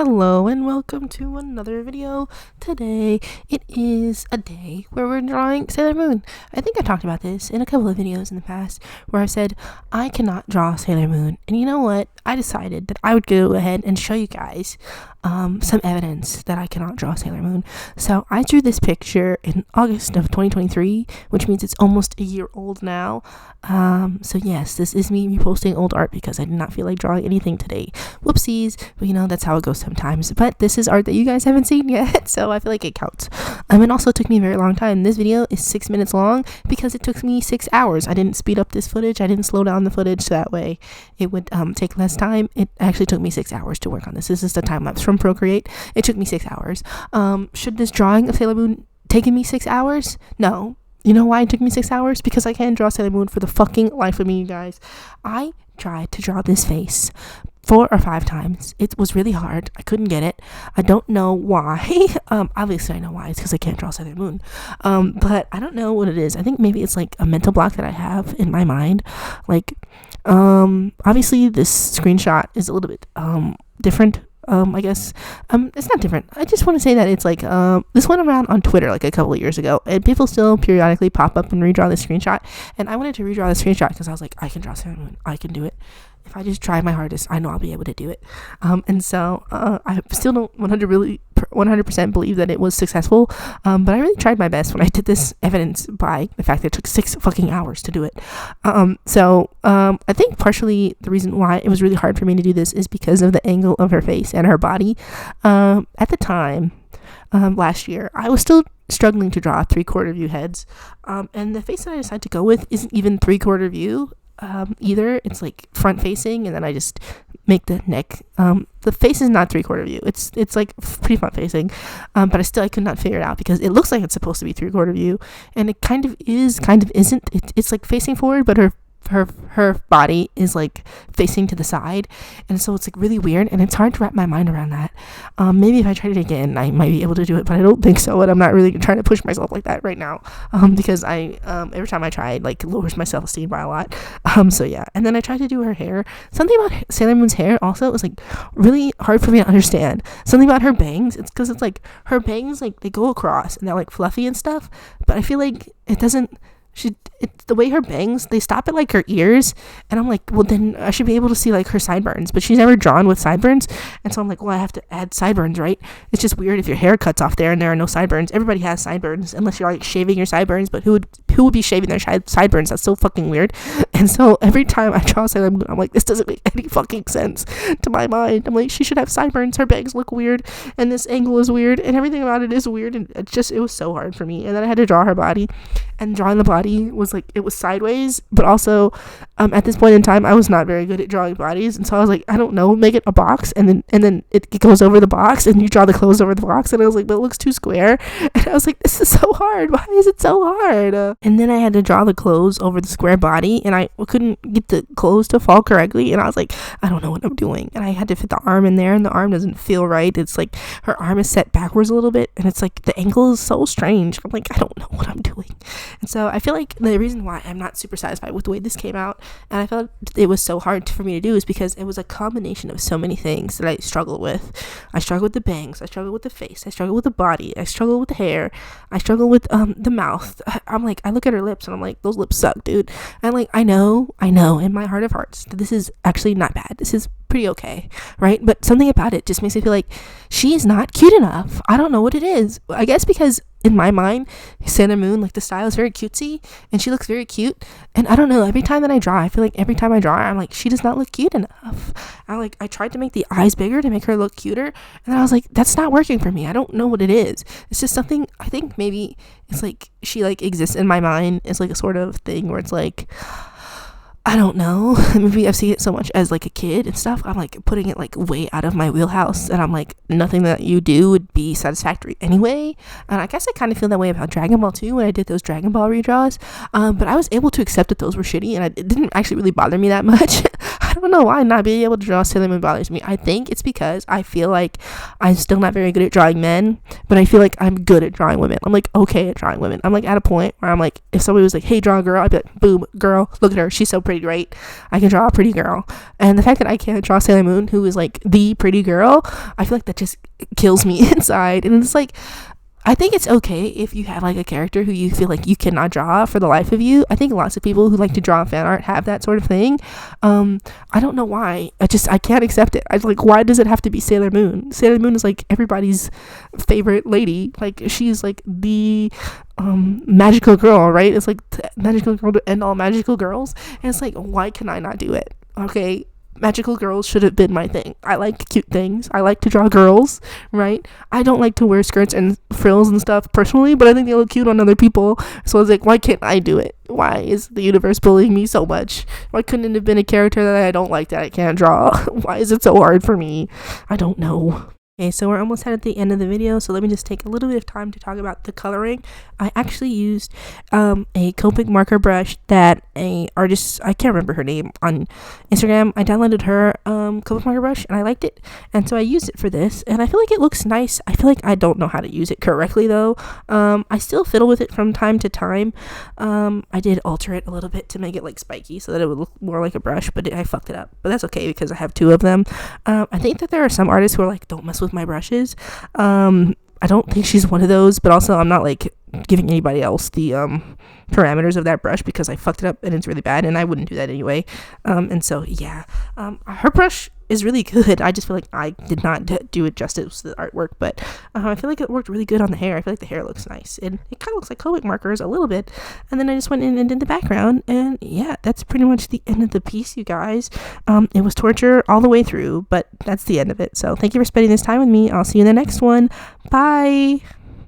Hello and welcome to another video. Today it is a day where we're drawing Sailor Moon. I think I talked about this in a couple of videos in the past where I said I cannot draw Sailor Moon, and you know what, I decided that I would go ahead and show you guys some evidence that I cannot draw Sailor Moon. So I drew this picture in August of 2023, which means it's almost a year old now. So yes, this is me reposting old art because I did not feel like drawing anything today. Whoopsies, but you know, that's how it goes sometimes. But this is art that you guys haven't seen yet, so I feel like it counts. It also took me a very long time. This video is 6 minutes long because it took me 6 hours. I didn't speed up this footage. I didn't slow down the footage so that way it would take less time. It actually took me 6 hours to work on this. This is the time lapse from Procreate. It took me 6 hours. Should this drawing of Sailor Moon taken me 6 hours? No. You know why it took me 6 hours? Because I can't draw Sailor Moon for the fucking life of me, you guys. I tried to draw this face 4 or 5 times. It was really hard. I couldn't get it. I don't know why. Obviously I know why. It's because I can't draw Sailor Moon. But I don't know what it is. I think maybe it's like a mental block that I have in my mind. Like, obviously this screenshot is a little bit different. I guess it's not different. I just want to say that it's like this went around on Twitter like a couple of years ago, and people still periodically pop up and redraw the screenshot, and I wanted to redraw the screenshot because I was like, I can draw Sailor Moon. I can do it. If I just try my hardest, I know I'll be able to do it. And so I still don't 100% believe that it was successful, but I really tried my best when I did this, evidenced by the fact that it took 6 fucking hours to do it. So I think partially the reason why it was really hard for me to do this is because of the angle of her face and her body. At the time, last year, I was still struggling to draw 3/4 view heads, and the face that I decided to go with isn't even 3/4 view. Either it's like front facing, and then I just make the neck. The face is not 3/4 view. It's like pretty front facing, but I could not figure it out because it looks like it's supposed to be 3/4 view, and it kind of is, kind of isn't. It's like facing forward, but her body is like facing to the side, and so it's like really weird, and it's hard to wrap my mind around that. Maybe if I tried it again I might be able to do it, but I don't think so, and I'm not really trying to push myself like that right now, because I every time I try, it like lowers my self-esteem by a lot. So yeah, and then I tried to do her hair. Something about Sailor Moon's hair also was like really hard for me to understand. Something about her bangs, it's because it's like her bangs, like they go across and they're like fluffy and stuff, but I feel like it doesn't. It's the way her bangs, they stop at like her ears, and I'm like, well then I should be able to see like her sideburns, but she's never drawn with sideburns, and so I'm like, well, I have to add sideburns, right? It's just weird if your hair cuts off there and there are no sideburns. Everybody has sideburns unless you're like shaving your sideburns, but who would be shaving their sideburns? That's so fucking weird. And so every time I draw Sailor Moon, I'm like, this doesn't make any fucking sense to my mind. I'm like, she should have sideburns, her bangs look weird, and this angle is weird, and everything about it is weird, and it was so hard for me. And then I had to draw her body, and drawing the body was like, it was sideways, but also at this point in time I was not very good at drawing bodies, and so I was like, I don't know, make it a box, and then it goes over the box, and you draw the clothes over the box, and I was like, but it looks too square, and I was like, this is so hard, why is it so hard? And then I had to draw the clothes over the square body, and I couldn't get the clothes to fall correctly, and I was like, I don't know what I'm doing, and I had to fit the arm in there, and the arm doesn't feel right. It's like her arm is set backwards a little bit, and it's like the angle is so strange. I'm like, I don't know what I'm doing. And so I feel like the reason why I'm not super satisfied with the way this came out, and I felt it was so hard for me to do, is because it was a combination of so many things that I struggled with. I struggled with the bangs, I struggled with the face, I struggled with the body, I struggled with the hair, I struggled with the mouth. I'm like, I look at her lips and I'm like, those lips suck, dude. And like, I know in my heart of hearts that this is actually not bad. This is pretty okay, right? But something about it just makes me feel like she's not cute enough. I don't know what it is. I guess because in my mind, Sailor Moon, like the style is very cutesy, and she looks very cute. And I don't know, every time that I draw, I feel like every time I draw her, I'm like, she does not look cute enough. I tried to make the eyes bigger to make her look cuter, and then I was like, that's not working for me. I don't know what it is. It's just something, I think maybe it's like she like exists in my mind. It's like a sort of thing where it's like, I don't know, maybe I've seen it so much as like a kid and stuff. I'm like putting it like way out of my wheelhouse, and I'm like, nothing that you do would be satisfactory anyway. And I guess I kind of feel that way about Dragon Ball too when I did those Dragon Ball redraws, but I was able to accept that those were shitty, and it didn't actually really bother me that much. I don't know why not being able to draw Sailor Moon bothers me. I think it's because I feel like I'm still not very good at drawing men, but I feel like I'm good at drawing women. I'm like okay at drawing women. I'm like at a point where I'm like, if somebody was like, hey, draw a girl, I'd be like, boom, girl, look at her, she's so pretty, right? I can draw a pretty girl. And the fact that I can't draw Sailor Moon, who is like the pretty girl, I feel like that just kills me inside. And it's like, I think it's okay if you have like a character who you feel like you cannot draw for the life of you. I think lots of people who like to draw fan art have that sort of thing. I don't know why. I can't accept it. I like, why does it have to be Sailor Moon? Sailor Moon is like everybody's favorite lady. Like she's like the magical girl, right? It's like the magical girl to end all magical girls. And it's like, why can I not do it? Okay, magical girls should have been my thing. I like cute things. I like to draw girls, right? I don't like to wear skirts and frills and stuff personally, but I think they look cute on other people. So I was like, why can't I do it? Why is the universe bullying me so much? Why couldn't it have been a character that I don't like that I can't draw? Why is it so hard for me? I don't know. Okay, so we're almost at the end of the video, so let me just take a little bit of time to talk about the coloring. I actually used a Copic marker brush that a artist, I can't remember her name, on Instagram. I downloaded her Copic marker brush and I liked it, and so I used it for this, and I feel like it looks nice. I feel like I don't know how to use it correctly though. I still fiddle with it from time to time. I did alter it a little bit to make it like spiky so that it would look more like a brush, but I fucked it up. But that's okay because I have two of them. I think that there are some artists who are like, don't mess with my brushes. I don't think she's one of those, but also I'm not like giving anybody else the parameters of that brush because I fucked it up and it's really bad, and I wouldn't do that anyway. And so yeah, her brush is really good. I just feel like I did not do it justice to the artwork, but I feel like it worked really good on the hair. I feel like the hair looks nice, and it kind of looks like Copic markers a little bit. And then I just went in and did the background, and yeah, that's pretty much the end of the piece, you guys. It was torture all the way through, but that's the end of it. So thank you for spending this time with me. I'll see you in the next one. Bye.